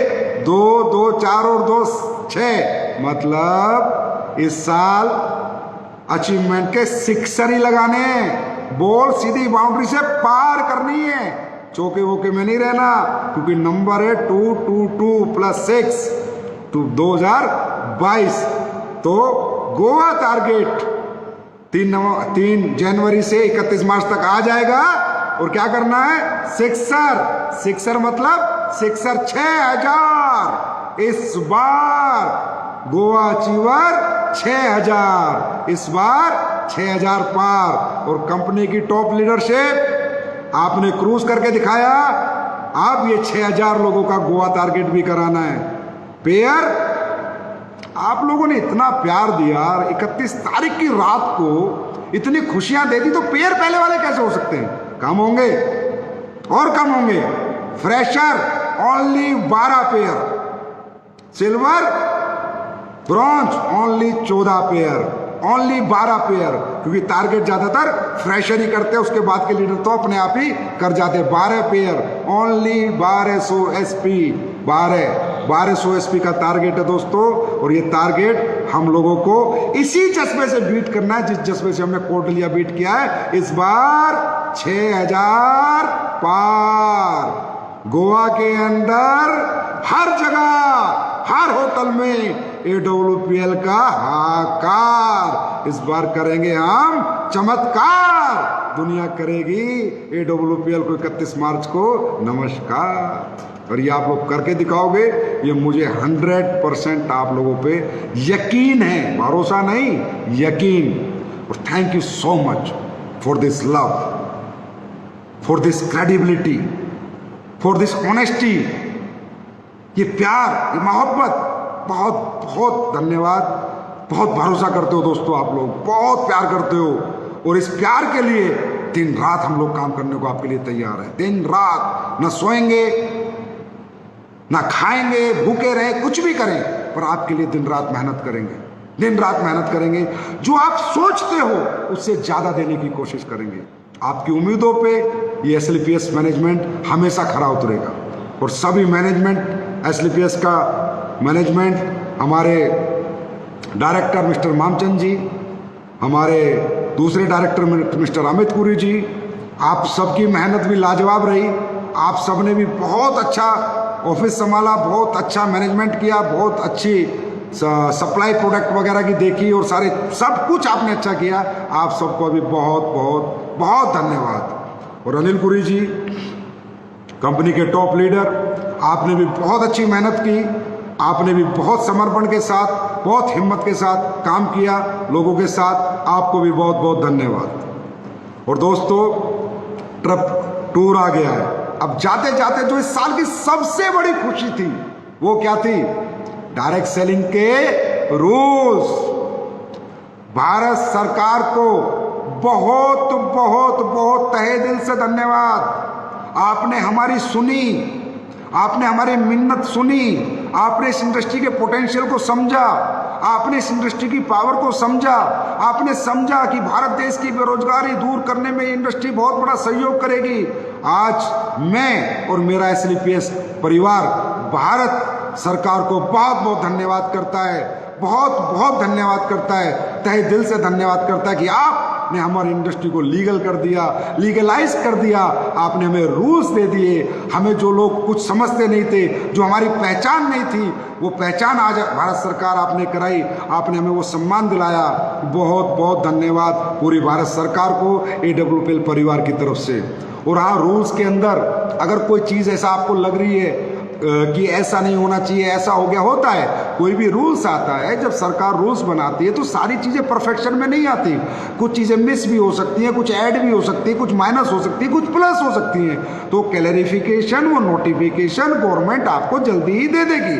A: 2, 2, 4 और 2, 6, मतलब इस साल अचीवमेंट के 6 ही लगाने हैं। बॉल सीधी बाउंड्री से पार करनी है, चौके वोके में नहीं रहना, क्योंकि नंबर है 222 + 6 2022। तो गोवा टारगेट 3 जनवरी से 31 मार्च तक आ जाएगा। और क्या करना है? सिक्सर मतलब 6000 इस बार गोवा अचीवर 6000, इस बार 6000 पार। और कंपनी की टॉप लीडरशिप, आपने क्रूज करके दिखाया, अब ये 6000 लोगों का गोवा टारगेट भी कराना है। पेयर, आप लोगों ने इतना प्यार दिया, 31 तारीख की रात को इतनी खुशियां दे दी, तो पेयर पहले वाले कैसे हो सकते हैं? कम होंगे और कम होंगे। Fresher only 12 pair, silver bronze only 14 pair, only 12 pair, क्योंकि टारगेट ज्यादातर फ्रेशर ही करते हैं, उसके बाद के लीडर तो अपने आप ही कर जाते हैं। 12 पेयर, ओनली 1200 एसपी, 1200 एसपी का टारगेट है दोस्तों। और ये टारगेट हम लोगों को इसी जज्बे से बीट करना है जिस जज्बे से हमने कोटलिया बीट किया है। इस बार 6000 पार। गोवा के अंदर हर जगह, हर होटल में AWPL का हाकार। इस बार करेंगे हम चमत्कार, दुनिया करेगी AWPL को 31 मार्च को नमस्कार। और ये आप लोग करके दिखाओगे, ये मुझे 100% आप लोगों पे यकीन है, भरोसा नहीं, यकीन। और thank you so much for this love, for this credibility, for this honesty, ये प्यार, ये मोहब्बत, बहुत बहुत धन्यवाद। बहुत भरोसा करते हो दोस्तों, आप लोग बहुत प्यार करते हो। और इस प्यार के लिए दिन रात हम लोग काम करने को आपके लिए तैयार है। दिन रात न सोएंगे, ना खाएंगे, भूखे रहे, कुछ भी करें, पर आपके लिए दिन रात मेहनत करेंगे, दिन रात मेहनत करेंगे। जो आप सोचते हो उससे ज्यादा देने की कोशिश करेंगे। आपकी उम्मीदों पे ये SLPS मैनेजमेंट हमेशा खरा उतरेगा। और सभी मैनेजमेंट, SLPS का मैनेजमेंट, हमारे डायरेक्टर मिस्टर मामचंद जी, हमारे दूसरे डायरेक्टर मिस्टर अमित पुरी जी, आप सबकी मेहनत भी लाजवाब रही। आप सबने भी बहुत अच्छा ऑफिस संभाला, बहुत अच्छा मैनेजमेंट किया, बहुत अच्छी सप्लाई प्रोडक्ट वगैरह की देखी, और सारे सब कुछ आपने अच्छा किया। आप सबको भी बहुत बहुत बहुत धन्यवाद। और अनिल पुरी जी, कंपनी के टॉप लीडर, आपने भी बहुत अच्छी मेहनत की, आपने भी बहुत समर्पण के साथ, बहुत हिम्मत के साथ काम किया लोगों के साथ। आपको भी बहुत बहुत धन्यवाद। और दोस्तों, ट्रिप टूर आ गया है। अब जाते जाते जो इस साल की सबसे बड़ी खुशी थी वो क्या थी? डायरेक्ट सेलिंग के रूल्स। भारत सरकार को बहुत बहुत बहुत तहे दिल से धन्यवाद। आपने हमारी सुनी, आपने हमारी मिन्नत सुनी, आपने इस इंडस्ट्री के पोटेंशियल को समझा, आपने इस इंडस्ट्री की पावर को समझा, आपने समझा कि भारत देश की बेरोजगारी दूर करने में ये इंडस्ट्री बहुत बड़ा सहयोग करेगी। आज मैं और मेरा SLPS परिवार भारत सरकार को बहुत बहुत धन्यवाद करता है, बहुत बहुत धन्यवाद करता है, तहे दिल से धन्यवाद करता है कि आपने हमारी इंडस्ट्री को लीगल कर दिया, लीगलाइज कर दिया। आपने हमें रूल्स दे दिए। हमें जो लोग कुछ समझते नहीं थे, जो हमारी पहचान नहीं थी, वो पहचान आज भारत सरकार आपने कराई, आपने हमें वो सम्मान दिलाया। बहुत बहुत धन्यवाद पूरी भारत सरकार को, AWPL परिवार की तरफ से। और हाँ, रूल्स के अंदर अगर कोई चीज़ ऐसा आपको लग रही है कि ऐसा नहीं होना चाहिए, ऐसा हो गया, होता है, कोई भी रूल्स आता है, जब सरकार रूल्स बनाती है तो सारी चीज़ें परफेक्शन में नहीं आती। कुछ चीज़ें मिस भी हो सकती हैं, कुछ ऐड भी हो सकती है, कुछ माइनस हो सकती है, कुछ प्लस हो सकती हैं। तो क्लैरिफिकेशन, वो नोटिफिकेशन गवर्नमेंट आपको जल्दी ही दे देगी।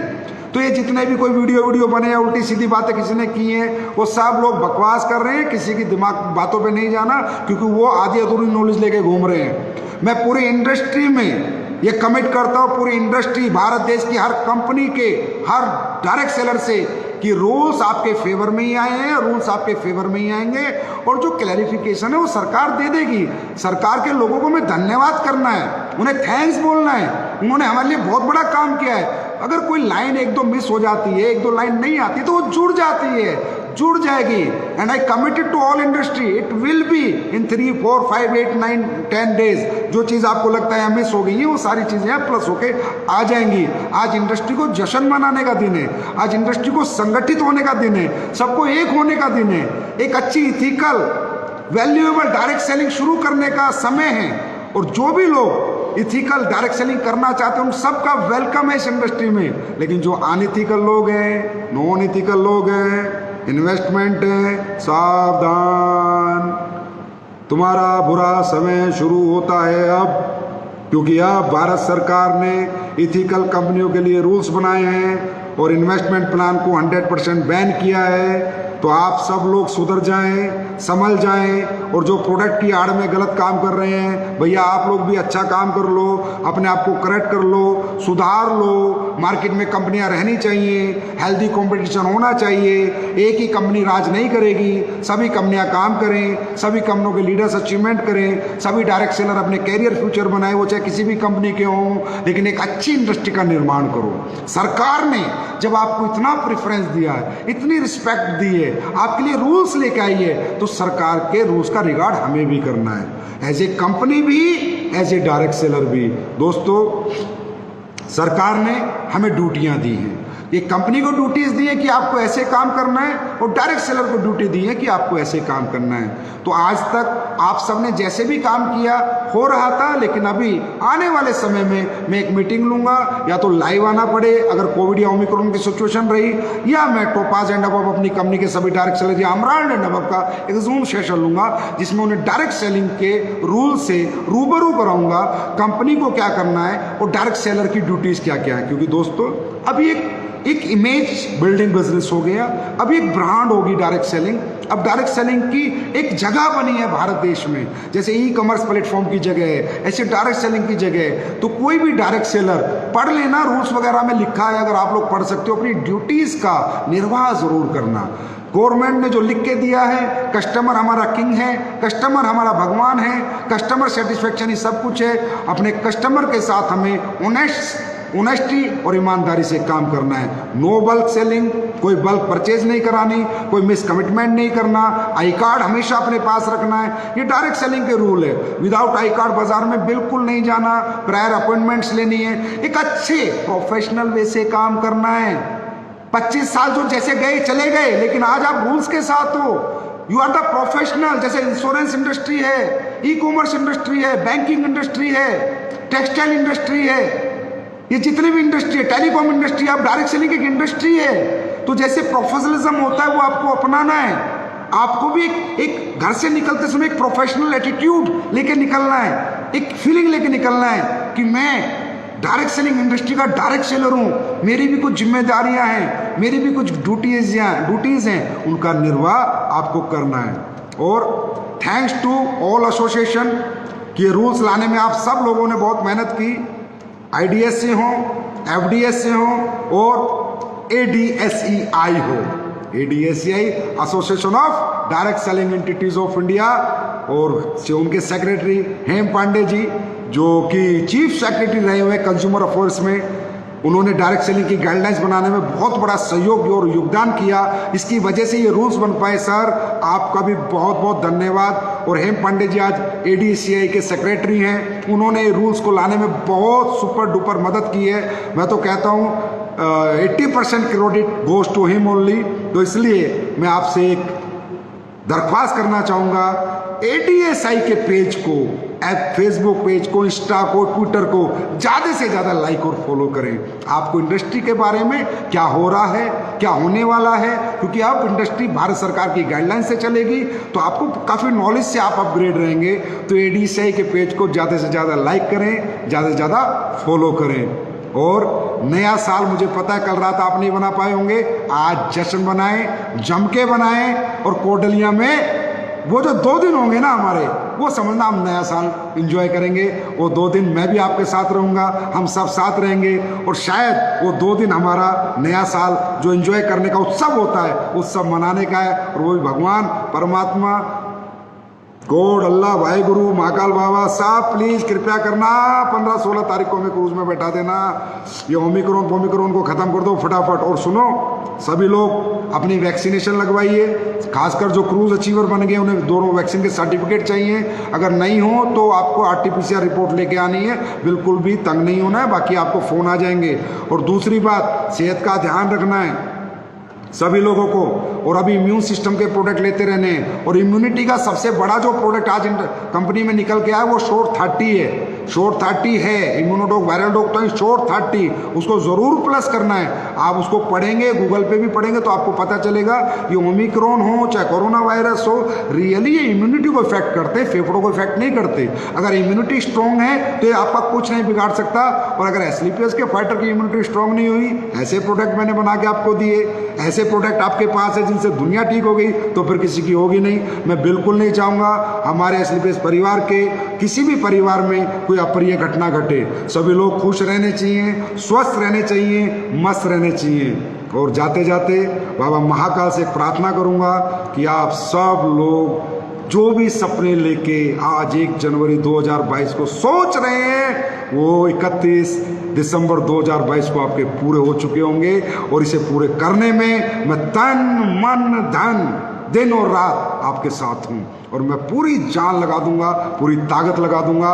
A: तो ये जितने भी कोई वीडियो बने या उल्टी सीधी बातें किसी ने की हैं, वो सब लोग बकवास कर रहे हैं। किसी की दिमाग बातों पे नहीं जाना, क्योंकि वो आधी अधूरी नॉलेज लेके घूम रहे हैं। मैं पूरी इंडस्ट्री में ये कमिट करता हूँ, पूरी इंडस्ट्री, भारत देश की हर कंपनी के, हर डायरेक्ट सेलर से, कि रूल्स आपके फेवर में ही आए हैं, रूल्स आपके फेवर में ही आएंगे। और जो क्लैरिफिकेशन है वो सरकार दे देगी। सरकार के लोगों को हमें धन्यवाद करना है, उन्हें थैंक्स बोलना है, उन्होंने हमारे लिए बहुत बड़ा काम किया है। अगर कोई लाइन एक दो मिस हो जाती है, एक दो लाइन नहीं आती, तो वो जुड़ जाती है, जुड़ जाएगी। And I committed to all industry, it will be in 3, 4, 5, 8, 9, 10 days. जो चीज़ आपको लगता है मिस हो गई है, वो सारी चीज़ें प्लस होके आ जाएंगी। आज इंडस्ट्री को जश्न मनाने का दिन है, आज इंडस्ट्री को संगठित होने का दिन है, सबको एक होने का दिन है, एक अच्छी इथिकल वैल्यूएबल डायरेक्ट सेलिंग शुरू करने का समय है। और जो भी लोग इथिकल डायरेक्ट सेलिंग करना चाहते हैं उन सबका वेलकम है इस इंडस्ट्री में। लेकिन जो अनइथिकल लोग हैं, नॉन इथिकल लोग हैं, इन्वेस्टमेंट है, सावधान, तुम्हारा बुरा समय शुरू होता है अब। क्योंकि अब भारत सरकार ने इथिकल कंपनियों के लिए रूल्स बनाए हैं और इन्वेस्टमेंट प्लान को 100% बैन किया है। तो आप सब लोग सुधर जाएं, संभल जाएं, और जो प्रोडक्ट की आड़ में गलत काम कर रहे हैं भैया आप लोग भी अच्छा काम कर लो, अपने आप को करेक्ट कर लो, सुधार लो। मार्केट में कंपनियां रहनी चाहिए, हेल्दी कंपटीशन होना चाहिए, एक ही कंपनी राज नहीं करेगी, सभी कंपनियां काम करें, सभी कंपनियों के लीडर्स अचीवमेंट करें, सभी डायरेक्ट सेलर अपने कैरियर फ्यूचर बनाए, वो चाहे किसी भी कंपनी के हों, लेकिन एक अच्छी इंडस्ट्री का निर्माण करो। सरकार ने जब आपको इतना प्रेफरेंस दिया है, इतनी रिस्पेक्ट दी है, आपके लिए रूल्स लेके आई है, तो सरकार के रूल्स का रिगार्ड हमें भी करना है, एज ए कंपनी भी, एज ए डायरेक्ट सेलर भी। दोस्तों, सरकार ने हमें ड्यूटियां दी हैं, ये कंपनी को ड्यूटीज दी है कि आपको ऐसे काम करना है, और डायरेक्ट सेलर को ड्यूटी दी है कि आपको ऐसे काम करना है। तो आज तक आप सबने जैसे भी काम किया हो रहा था, लेकिन अभी आने वाले समय में मैं एक मीटिंग लूंगा, या तो लाइव आना पड़े अगर कोविड या ओमिक्रॉन की सिचुएशन रही, या मैं टोपाज एंड अबव अपनी कंपनी के सभी डायरेक्ट सेलर या अमरान एंड अबव का एक जूम सेशन लूंगा, जिसमें उन्हें डायरेक्ट सेलिंग के रूल से रूबरू कराऊंगा, कंपनी को क्या करना है और डायरेक्ट सेलर की ड्यूटीज क्या क्या है। क्योंकि दोस्तों, अभी एक इमेज बिल्डिंग बिजनेस हो गया, अब एक ब्रांड होगी डायरेक्ट सेलिंग। अब डायरेक्ट सेलिंग की एक जगह बनी है भारत देश में, जैसे ई कॉमर्स प्लेटफॉर्म की जगह है, ऐसे डायरेक्ट सेलिंग की जगह है। तो कोई भी डायरेक्ट सेलर पढ़ लेना, रूल्स वगैरह में लिखा है, अगर आप लोग पढ़ सकते हो, अपनी ड्यूटीज का निर्वाह जरूर करना। गवर्नमेंट ने जो लिख के दिया है, कस्टमर हमारा किंग है, कस्टमर हमारा भगवान है, कस्टमर सेटिस्फेक्शन ही सब कुछ है। अपने कस्टमर के साथ हमें ऑनेस्टी और ईमानदारी से काम करना है। नो बल्क सेलिंग, कोई बल्क परचेज नहीं करानी, कोई मिस कमिटमेंट नहीं करना, आई कार्ड हमेशा अपने पास रखना है, ये डायरेक्ट सेलिंग के रूल है। विदाउट आई कार्ड बाजार में बिल्कुल नहीं जाना, प्रायर अपॉइंटमेंट्स लेनी है, एक अच्छे प्रोफेशनल वे से काम करना है। 25 साल जो जैसे गए चले गए, लेकिन आज आप रूल्स के साथ हो, यू आर द प्रोफेशनल। जैसे इंश्योरेंस इंडस्ट्री है, ई कॉमर्स इंडस्ट्री है, बैंकिंग इंडस्ट्री है, टेक्सटाइल इंडस्ट्री है, ये जितनी भी इंडस्ट्री है, टेलीकॉम इंडस्ट्री, अब डायरेक्ट सेलिंग एक इंडस्ट्री है। तो जैसे प्रोफेशनलिज्म होता है वो आपको अपनाना है, आपको भी एक घर से निकलते समय एक प्रोफेशनल एटीट्यूड लेके निकलना है, एक फीलिंग लेके निकलना है कि मैं डायरेक्ट सेलिंग इंडस्ट्री का डायरेक्ट सेलर हूँ, मेरी भी कुछ जिम्मेदारियां हैं, मेरी भी कुछ ड्यूटीज हैं, उनका निर्वाह आपको करना है। और थैंक्स टू ऑल एसोसिएशन कि रूल्स लाने में आप सब लोगों ने बहुत मेहनत की, IDS से हो, FDS से हो और ADSEI हो, ADSEI association of direct selling entities of India, और उनके सेक्रेटरी हेम पांडे जी, जो कि चीफ सेक्रेटरी रहे हुए कंज्यूमर अफेयर्स में, उन्होंने डायरेक्ट सेलिंग की गाइडलाइंस बनाने में बहुत बड़ा सहयोग और योगदान किया। इसकी वजह से ये रूल्स बन पाए। सर, आपका भी बहुत बहुत धन्यवाद। और हेम पांडे जी आज ADSEI के सेक्रेटरी हैं, उन्होंने रूल्स को लाने में बहुत सुपर डुपर मदद की है। मैं तो कहता हूँ 80% credit goes to him only. तो इसलिए मैं आपसे एक दरख्वास्त करना चाहूँगा, ADSI के पेज को, फेसबुक पेज को, इंस्टा को, ट्विटर को ज़्यादा से ज़्यादा लाइक और फॉलो करें। आपको इंडस्ट्री के बारे में क्या हो रहा है, क्या होने वाला है, क्योंकि अब इंडस्ट्री भारत सरकार की गाइडलाइन से चलेगी, तो आपको काफ़ी नॉलेज से आप अपग्रेड रहेंगे। तो ADSI के पेज को ज़्यादा से ज़्यादा लाइक करें, ज़्यादा से ज़्यादा फॉलो करें। और नया साल मुझे पता है कल रात आप नहीं बना पाए होंगे, आज जश्न बनाएं, जम के बनाएं, और कोडलिया में वो जो 2 दिन होंगे ना हमारे, वो समझना हम नया साल एंजॉय करेंगे। वो 2 दिन मैं भी आपके साथ रहूँगा, हम सब साथ रहेंगे, और शायद वो 2 दिन हमारा नया साल जो एंजॉय करने का उत्सव होता है, उत्सव मनाने का है। और वो भी भगवान परमात्मा गॉड, अल्लाह, वाहेगुरु, महाकाल बाबा साहब प्लीज़ कृपया करना 15-16 तारीख को हमें क्रूज में बैठा देना। ये ओमिक्रॉन को ख़त्म कर दो फटाफट। और सुनो, सभी लोग अपनी वैक्सीनेशन लगवाइए, खासकर जो क्रूज अचीवर बन गए उन्हें दोनों वैक्सीन के सर्टिफिकेट चाहिए। अगर नहीं हो तो आपको RT-PCR रिपोर्ट लेके आनी है, बिल्कुल भी तंग नहीं होना है, बाकी आपको फ़ोन आ जाएंगे। और दूसरी बात, सेहत का ध्यान रखना है सभी लोगों को। और अभी इम्यून सिस्टम के प्रोडक्ट लेते रहने हैं। और इम्यूनिटी का सबसे बड़ा जो प्रोडक्ट आज कंपनी में निकल के आया वो श्योर 30 है। श्योर 30 है इम्यूनोडॉक वायरल डॉक तो श्योर 30, उसको जरूर प्लस करना है। आप उसको पढ़ेंगे, गूगल पे भी पढ़ेंगे तो आपको पता चलेगा ये ओमिक्रॉन हो चाहे कोरोना वायरस हो, रियली ये इम्यूनिटी को इफेक्ट करते हैं, फेफड़ों को इफेक्ट नहीं करते। अगर इम्यूनिटी स्ट्रांग है तो ये आपका कुछ नहीं बिगाड़ सकता। और अगर एस्क्लेपियस के फाइटर की इम्यूनिटी स्ट्रांग नहीं हुई, ऐसे प्रोडक्ट मैंने बना के आपको दिए, ऐसे प्रोडक्ट आपके पास है जिनसे दुनिया ठीक हो गई, तो फिर किसी की होगी नहीं। मैं बिल्कुल नहीं चाहूंगा हमारे एस्क्लेपियस परिवार के किसी भी परिवार में कोई अप्रिय घटना घटे। सभी लोग खुश रहने चाहिए, स्वस्थ रहने चाहिए, मस्त रहने चाहिए। और जाते जाते बाबा महाकाल से एक प्रार्थना करूंगा कि आप सब लोग जो भी सपने लेके आज 1 जनवरी 2022 को सोच रहे हैं वो 31 दिसंबर 2022 को आपके पूरे हो चुके होंगे। और इसे पूरे करने में मैं तन मन धन दिन और रात आपके साथ हूं और मैं पूरी जान लगा दूंगा, पूरी ताकत लगा दूंगा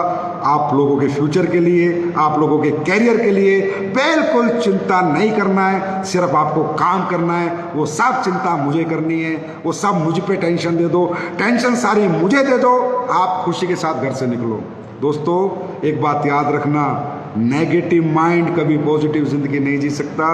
A: आप लोगों के फ्यूचर के लिए, आप लोगों के कैरियर के लिए। बिल्कुल चिंता नहीं करना है, सिर्फ आपको काम करना है। वो सब चिंता मुझे करनी है, वो सब मुझ पे टेंशन दे दो, टेंशन सारी मुझे दे दो, आप खुशी के साथ घर से निकलो। दोस्तों एक बात याद रखना, नेगेटिव माइंड कभी पॉजिटिव जिंदगी नहीं जी सकता।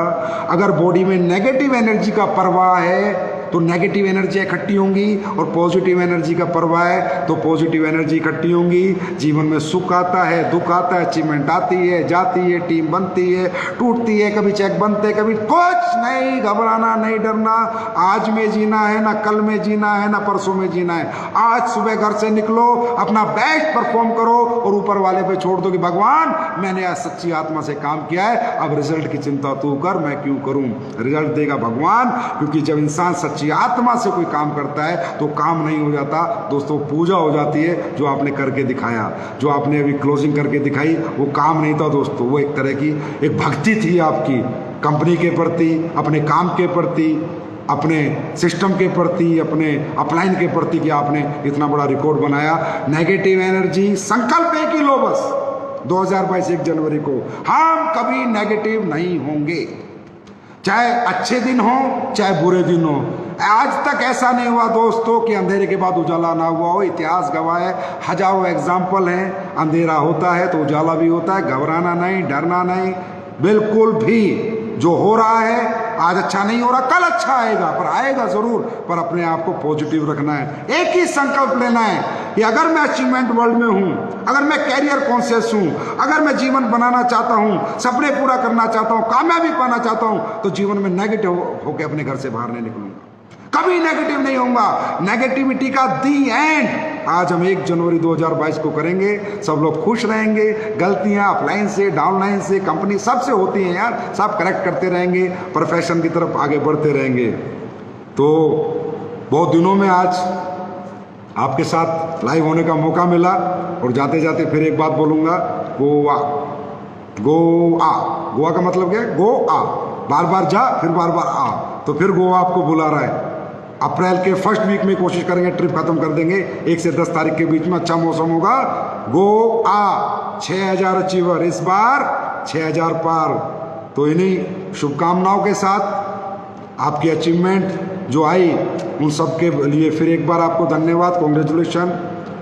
A: अगर बॉडी में नेगेटिव एनर्जी का प्रवाह है तो नेगेटिव एनर्जी इकट्ठी होंगी, और पॉजिटिव एनर्जी का प्रवाह है तो पॉजिटिव एनर्जी इकट्ठी होंगी। जीवन में सुख आता है, दुख आता है, अचीवमेंट आती है, जाती है, टीम बनती है, टूटती है, कभी चेक बनते, कभी कुछ नहीं। घबराना नहीं, डरना। आज में जीना है, ना कल में जीना है, ना परसों में जीना है। आज सुबह घर से निकलो, अपना बेस्ट परफॉर्म करो और ऊपर वाले पे छोड़ दो कि भगवान मैंने आज सच्ची आत्मा से काम किया है, अब रिजल्ट की चिंता तू कर, मैं क्यों करूं। रिजल्ट देगा भगवान, क्योंकि जब इंसान सच्ची आत्मा से कोई काम करता है तो काम नहीं हो जाता दोस्तों, पूजा हो जाती है। जो आपने करके दिखाया, जो आपने अभी क्लोजिंग करके दिखाई, वो काम नहीं था दोस्तों, वो एक तरह की एक भक्ति थी आपकी कंपनी के प्रति, अपने काम के प्रति, अपने सिस्टम के प्रति, अपने अपलाइन के प्रति कि आपने इतना बड़ा रिकॉर्ड बनाया। नेगेटिव एनर्जी संकल्प एक ही लो बस 2022 1 जनवरी को हम कभी नेगेटिव नहीं होंगे, चाहे अच्छे दिन हो चाहे बुरे दिन हो। आज तक ऐसा नहीं हुआ दोस्तों कि अंधेरे के बाद उजाला ना हुआ हो। इतिहास गवाह है, हजारों एग्जाम्पल हैं। अंधेरा होता है तो उजाला भी होता है। घबराना नहीं, डरना नहीं, बिल्कुल भी। जो हो रहा है आज अच्छा नहीं हो रहा, कल अच्छा आएगा, पर आएगा जरूर। पर अपने आप को पॉजिटिव रखना है। एक ही संकल्प लेना है कि अगर मैं अचीवमेंट वर्ल्ड में हूं, अगर मैं कैरियर कॉन्शियस हूं, अगर मैं जीवन बनाना चाहता हूं, सपने पूरा करना चाहता हूं, कामयाबी पाना चाहता हूं, तो जीवन में नेगेटिव होकर अपने घर से बाहर नहीं निकलूंगा, कभी नेगेटिव नहीं होऊंगा। नेगेटिविटी का दी एंड आज हम 1 जनवरी 2022 को करेंगे। सब लोग खुश रहेंगे। गलतियां अपलाइन से, डाउनलाइन से, कंपनी सबसे होती हैं यार, सब करेक्ट करते रहेंगे, प्रोफेशन की तरफ आगे बढ़ते रहेंगे। तो बहुत दिनों में आज आपके साथ लाइव होने का मौका मिला। और जाते जाते फिर एक बात बोलूंगा, गोवा, गोवा, गोवा का मतलब क्या है? गो आ, बार बार जा फिर बार बार आ, तो फिर गोवा आपको बुला रहा है। अप्रैल के फर्स्ट वीक में कोशिश करेंगे, ट्रिप खत्म कर देंगे। 1 से 10 तारीख के बीच में अच्छा मौसम होगा। गो आ 6000 अचीवर, इस बार 6000 पार। तो इन्हीं शुभकामनाओं के साथ आपकी अचीवमेंट जो आई उन सब के लिए फिर एक बार आपको धन्यवाद, कांग्रेचुलेशन,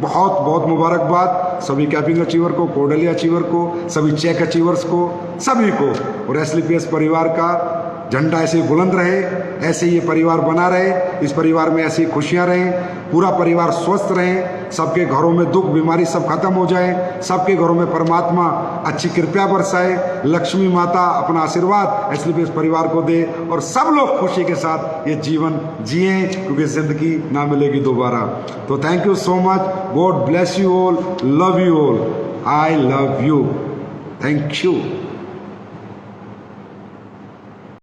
A: बहुत बहुत मुबारकबाद सभी कैपिंग अचीवर को, कोर्डेलिया अचीवर को, सभी चेक अचीवर्स को, सभी को। और एस्क्लेपियस परिवार का झंडा ऐसे ही बुलंद रहे, ऐसे ही ये परिवार बना रहे, इस परिवार में ऐसी खुशियां रहें, पूरा परिवार स्वस्थ रहे, सबके घरों में दुख बीमारी सब खत्म हो जाए, सबके घरों में परमात्मा अच्छी कृपा बरसाए, लक्ष्मी माता अपना आशीर्वाद एस्क्लेपियस परिवार को दे और सब लोग खुशी के साथ ये जीवन जिए, क्योंकि जिंदगी ना मिलेगी दोबारा। तो thank you so much, God bless you all, love you all, I love you, thank you.